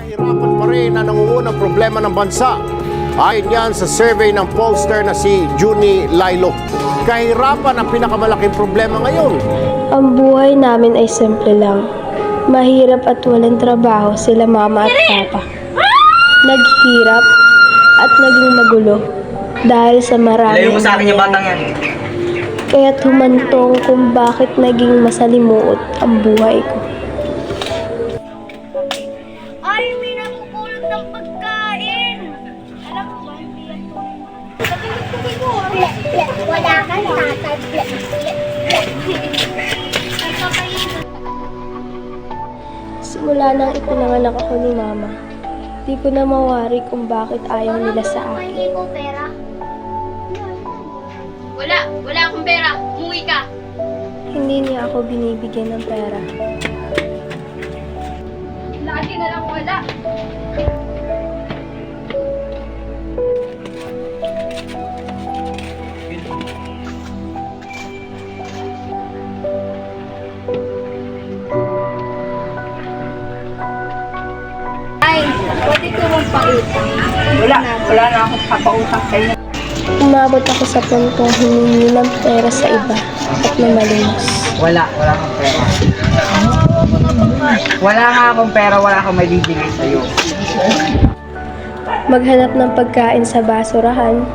Kahirapan pa rin ang nangungunang problema ng bansa. Ayon yan sa survey ng pollster na si Juni Lailo. Kahirapan ang pinakamalaking problema ngayon. Ang buhay namin ay simple lang. Mahirap at walang trabaho sila mama at papa. Naghirap at naging magulo dahil sa marami. Ilayo mo sa akin yung batang yan. Kaya't humantong kung bakit naging masalimuot ang buhay ko. Ay, may nakukulog ng pagkain. Alam mo ba, hindi yan po. Wala kang tatay. Simula nang ipinanganak ako ni mama, di ko na mawari kung bakit ayaw nila sa akin. Hindi mo pera. Wala akong pera. Umuwi ka. Hindi niya ako binibigyan ng pera. Lagi na lang wala. Ay, pwede ko mong pautang. Wala na akong papautang sa'yo. Umabot ako sa puntong humingi ng pera sa iba at namalimos. Wala akong pera. Wala nga akong pera, wala akong may bibigay sa'yo. Maghanap ng pagkain sa basurahan.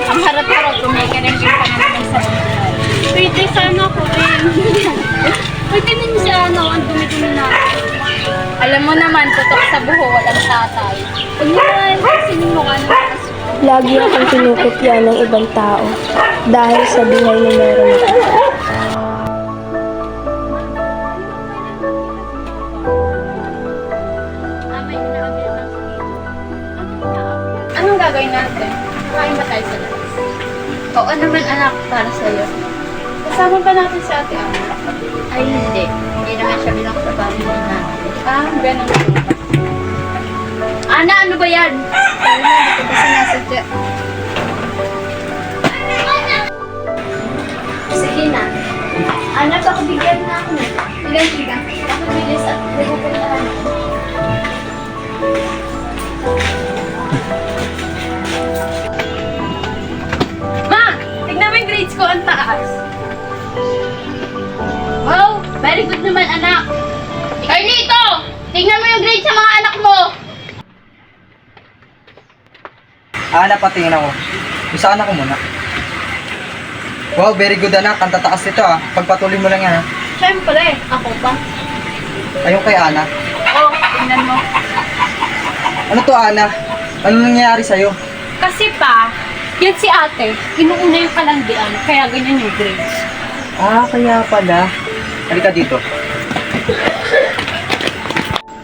Ang harap-harap kung may karenggang pa naman sa bahay. Pwede sana ko rin. Pwede din siya, ang dumi-dumi na. Alam mo naman, tutok sa buho, walang tatay. Pag naman, sinin mo ka ng aso. Lagi akong kinukutya ng ibang tao dahil sa buhay na meron ako. Anong gagawin natin? Kain ba tayo sa labas? Oo naman anak, para sa'yo. Kasama ba natin si ate Ana? Ay hindi. Hindi naman siya bilang sa family natin. Ah, ganun po ba? Ana, ano ba yan? Sabi na, hindi ko ba sinasadya? Sige na. Ana, baka bigyan na ako. Bilang. Ako bilis at pupuntahan ako. Ma! Tignan mo yung grades ko, ang taas. Wow! Very good naman, anak. Carlito! Tignan mo yung grades sa mga anak mo. Patingin ako. Isa anak ko muna. Wow, very good anak. Ang tataas nito Pagpatuloy mo lang yan Siyempre, ako pa. Ayun kay Ana. Oh, tignan mo. Ano to Ana? Ano nangyayari sa'yo? Kasi pa, yan si ate, inuuna yung kalandian, kaya ganyan yung grades. Kaya pala. Halika dito.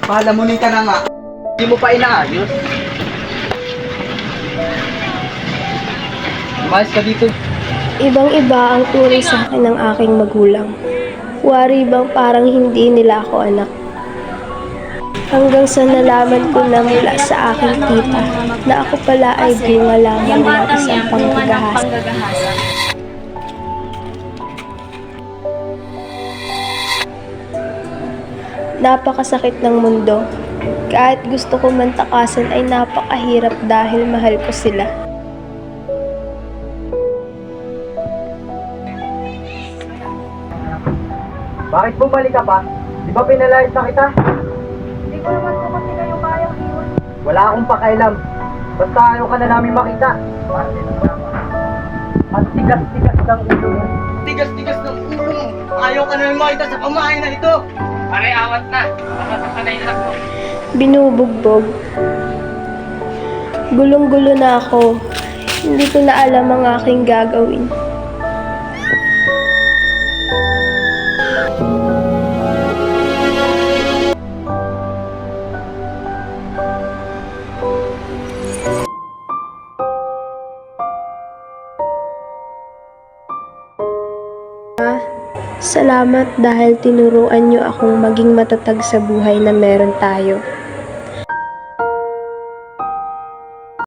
Pahalamunin ka na nga. Hindi mo pa inaayos. Umayos ka dito. Ibang-iba ang uri sa akin ng aking magulang. Wari bang parang hindi nila ako anak. Hanggang sa nalaman ko na mula sa aking tita na ako pala ay bunga lamang ng isang panggagahasa. Napakasakit ng mundo. Kahit gusto ko man takasan ay napakahirap dahil mahal ko sila. Bakit bumalik ka pa? Di ba pinalayas na kita? Hindi ko naman po kasi kayo kayang iwan. Wala akong pakailam. Basta ayaw ka na namin makita. At tigas-tigas ng ulo mo. Tigas-tigas ng ulo mo. Ayaw ka na namin makita sa pamahay na ito. Pare, awat na. Baka sa kanay na ako. Binubugbog. Gulong-gulo na ako. Hindi ko na alam ang aking gagawin. Salamat dahil tinuruan niyo akong maging matatag sa buhay na meron tayo.